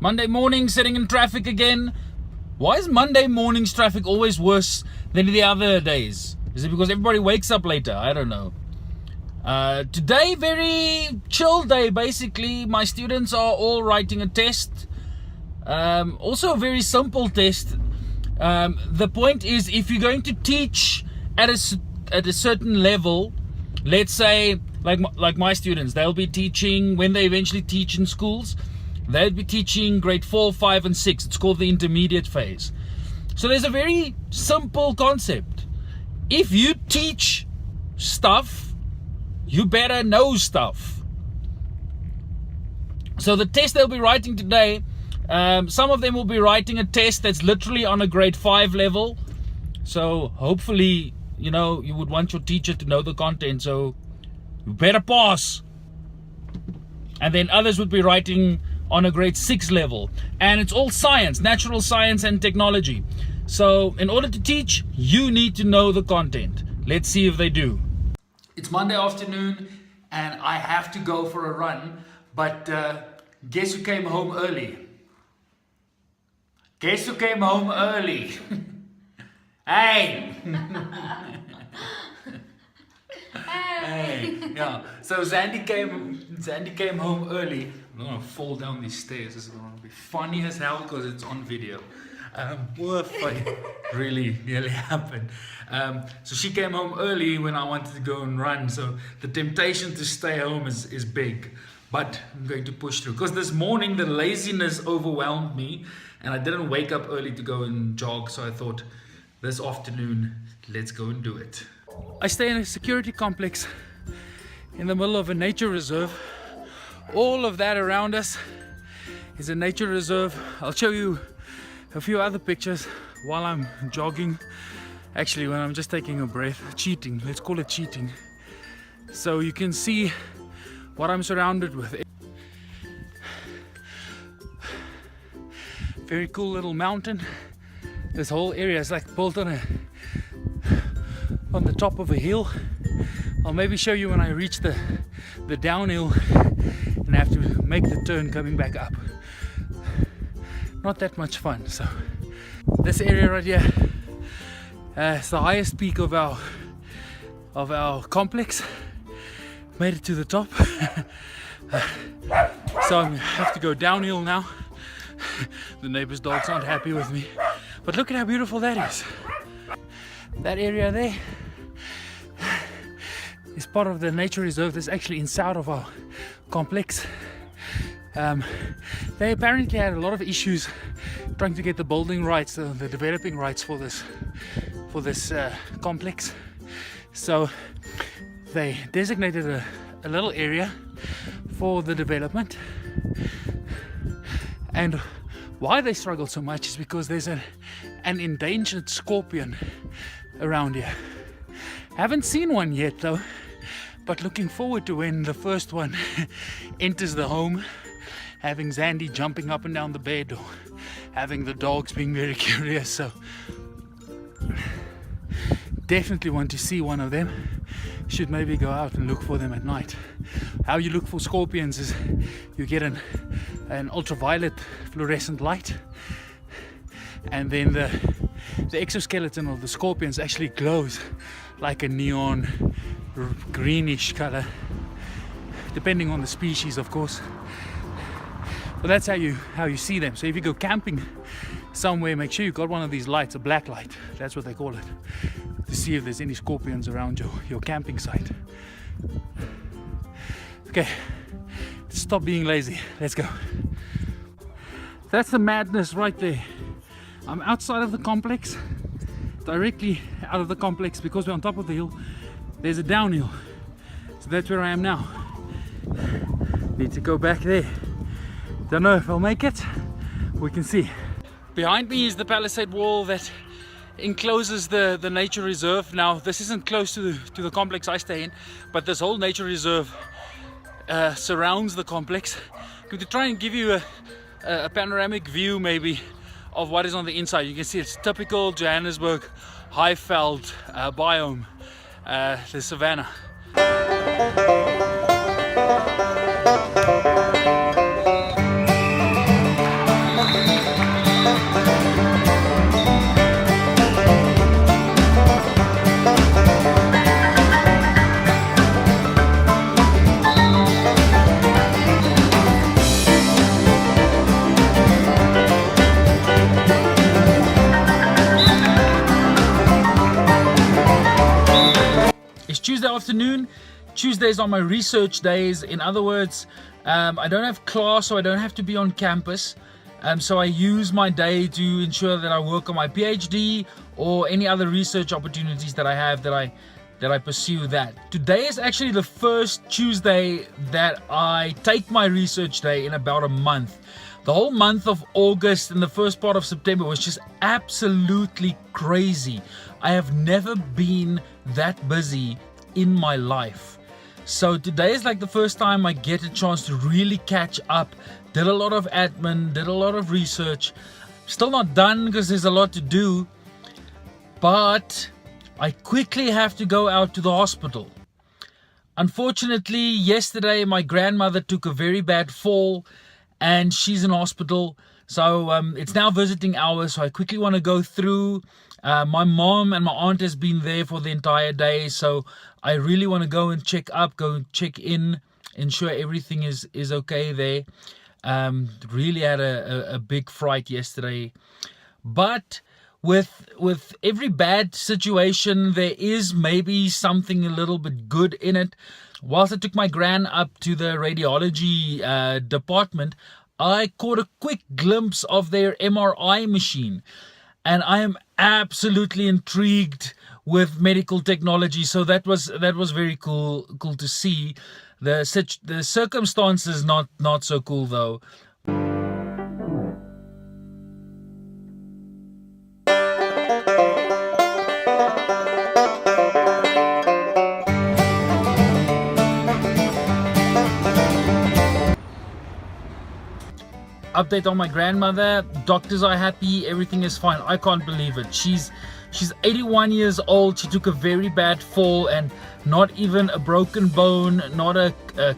Monday morning, sitting in traffic again. Why is Monday morning's traffic always worse than the other days? Is it because everybody wakes up later? I don't know. Today, very chill day basically. My students are all writing a test. Also a very simple test. The point is, if you're going to teach at a certain level, let's say like my students, they'll be teaching, when they eventually teach in schools, they'll be teaching grade 4, 5 and 6. It's called the intermediate phase. So there's a very simple concept. If you teach stuff, you better know stuff. So the test they'll be writing today, some of them will be writing a test that's literally on a grade 5 level. So hopefully, you know, you would want your teacher to know the content, so you better pass. And then others would be writing on a grade 6 level. And it's all science, natural science and technology. So in order to teach, you need to know the content. Let's see if they do. It's Monday afternoon and I have to go for a run, but guess who came home early? Guess who came home early? Hey! Hey! Yeah. So Zandy came home early. I'm gonna fall down these stairs. This is gonna be funny as hell because it's on video. Really nearly happened. So she came home early when I wanted to go and run. So the temptation to stay home is big, but I'm going to push through. Because this morning the laziness overwhelmed me, and I didn't wake up early to go and jog. So I thought, this afternoon, let's go and do it. I stay in a security complex in the middle of a nature reserve. All of that around us is a nature reserve. I'll show you a few other pictures while I'm jogging. Actually, when I'm just taking a breath, cheating, let's call it cheating. So you can see what I'm surrounded with. Very cool little mountain. This whole area is like built on the top of a hill. I'll maybe show you when I reach the downhill and have to make the turn coming back up. Not that much fun. So this area right here is the highest peak of our complex. Made it to the top. So I have to go downhill now. The neighbor's dogs aren't happy with me, but look at how beautiful that is. That area there is part of the nature reserve that's actually inside of our complex. They apparently had a lot of issues trying to get the building rights, the developing rights for this complex. So they designated a little area for the development. And why they struggle so much is because there's an endangered scorpion around here. Haven't seen one yet though, but looking forward to when the first one enters the home, having Zandy jumping up and down the bed, or having the dogs being very curious. So definitely want to see one of them. Should maybe go out and look for them at night. How you look for scorpions is you get an ultraviolet fluorescent light, and then the exoskeleton of the scorpions actually glows like a neon greenish color, depending on the species, of course. But that's how you see them. So if you go camping somewhere, make sure you've got one of these lights, a black light, that's what they call it, to see if there's any scorpions around your camping site. Okay, stop being lazy, let's go. That's the madness right there. I'm outside of the complex, directly out of the complex, because we're on top of the hill. There's a downhill, so that's where I am now. Need to go back there. Don't know if I'll make it. We can see. Behind me is the palisade wall that encloses the nature reserve. Now this isn't close to the complex I stay in, but this whole nature reserve surrounds the complex. I'm going to try and give you a panoramic view maybe of what is on the inside. You can see it's typical Johannesburg Highveld biome, the savanna. afternoon. Tuesdays are my research days. In other words, I don't have class, so I don't have to be on campus. So I use my day to ensure that I work on my PhD or any other research opportunities that I have, that I pursue that. Today is actually the first Tuesday that I take my research day in about a month. The whole month of August and the first part of September was just absolutely crazy. I have never been that busy in my life. So today is like the first time I get a chance to really catch up. Did a lot of admin, did a lot of research. Still not done because there's a lot to do. But I quickly have to go out to the hospital. Unfortunately, yesterday my grandmother took a very bad fall and she's in hospital. So it's now visiting hours, so I quickly want to go through. My mom and my aunt has been there for the entire day, so I really want to go and check up, go and check in, ensure everything is okay there. Really had a big fright yesterday. But with every bad situation, there is maybe something a little bit good in it. Whilst I took my gran up to the radiology department, I caught a quick glimpse of their MRI machine. And I am absolutely intrigued with medical technology. So that was very cool to see. The circumstances not so cool though. Update on my grandmother. Doctors are happy, everything is fine. I can't believe it. She's 81 years old. She took a very bad fall and not even a broken bone, not a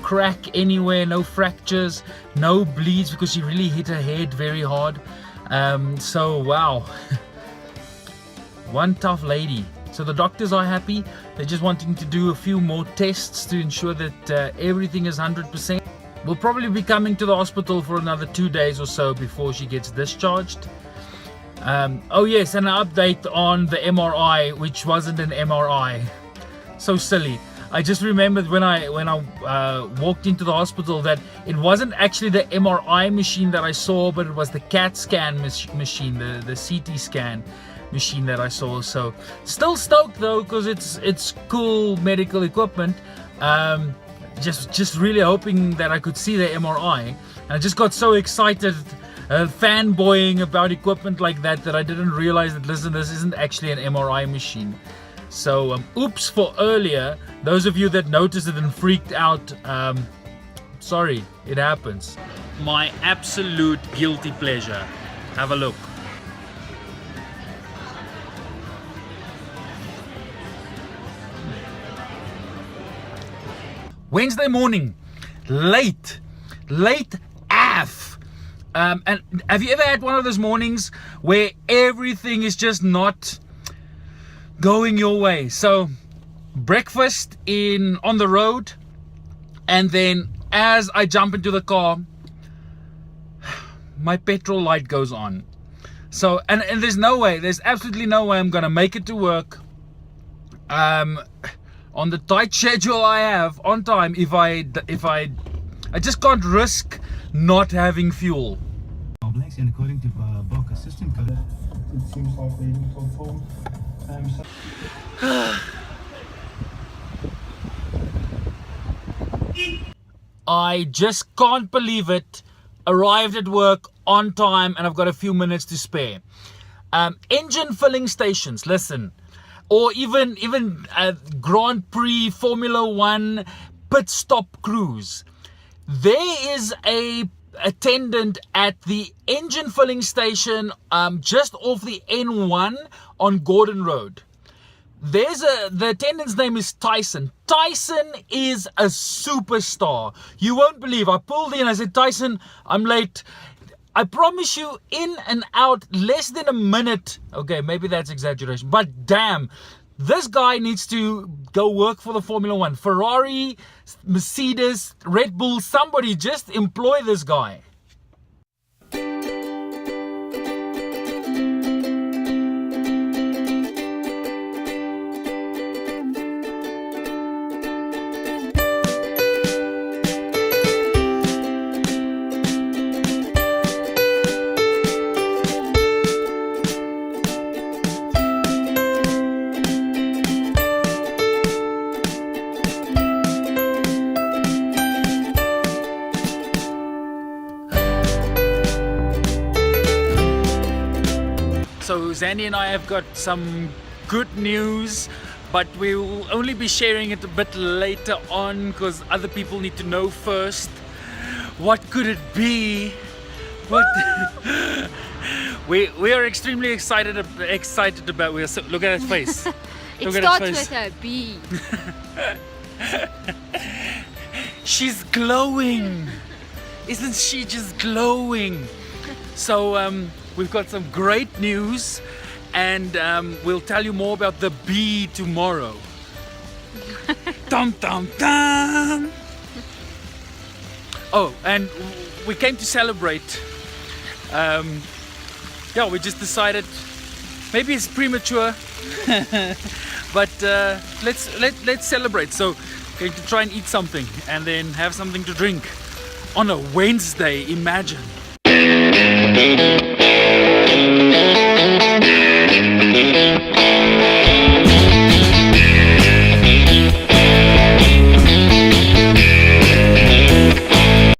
crack anywhere, no fractures, no bleeds, because she really hit her head very hard. So wow. One tough lady. So the doctors are happy. They're just wanting to do a few more tests to ensure that everything is 100%. We'll probably be coming to the hospital for another 2 days or so before she gets discharged. Oh yes, and an update on the MRI, which wasn't an MRI. So silly. I just remembered when I walked into the hospital that it wasn't actually the MRI machine that I saw, but it was the CAT scan machine, the CT scan machine that I saw. So still stoked though, because it's cool medical equipment. Just really hoping that I could see the MRI, and I just got so excited fanboying about equipment like that I didn't realize that, listen, this isn't actually an MRI machine. So oops for earlier. Those of you that noticed it and freaked out, sorry, it happens. My absolute guilty pleasure. Have a look. Wednesday morning, late AF. And have you ever had one of those mornings where everything is just not going your way? So breakfast on the road, and then as I jump into the car, my petrol light goes on. So and there's absolutely no way I'm gonna make it to work. On the tight schedule I have on time, if I just can't risk not having fuel. And according to Bok assistant code, it seems like they didn't conform. I just can't believe it. Arrived at work on time and I've got a few minutes to spare. Engine filling stations, listen. Or even Grand Prix Formula 1 pit stop crews. There is a attendant at the engine filling station just off the N1 on Gordon Road. The attendant's name is Tyson. Tyson is a superstar. You won't believe. I pulled in, I said, Tyson, I'm late. I promise you, in and out, less than a minute. Okay, maybe that's exaggeration, but damn, this guy needs to go work for the Formula 1. Ferrari, Mercedes, Red Bull, somebody just employ this guy. So Zandy and I have got some good news, but we will only be sharing it a bit later on because other people need to know first. What could it be? What? we are extremely excited about. We are so, look at his face. It Look at starts his face. with a B. She's glowing. Isn't she just glowing? So we've got some great news, and we'll tell you more about the bee tomorrow. Dum dum dum. Oh, and we came to celebrate. Yeah, we just decided maybe it's premature, but let's celebrate. So going to try and eat something and then have something to drink on a Wednesday. Imagine.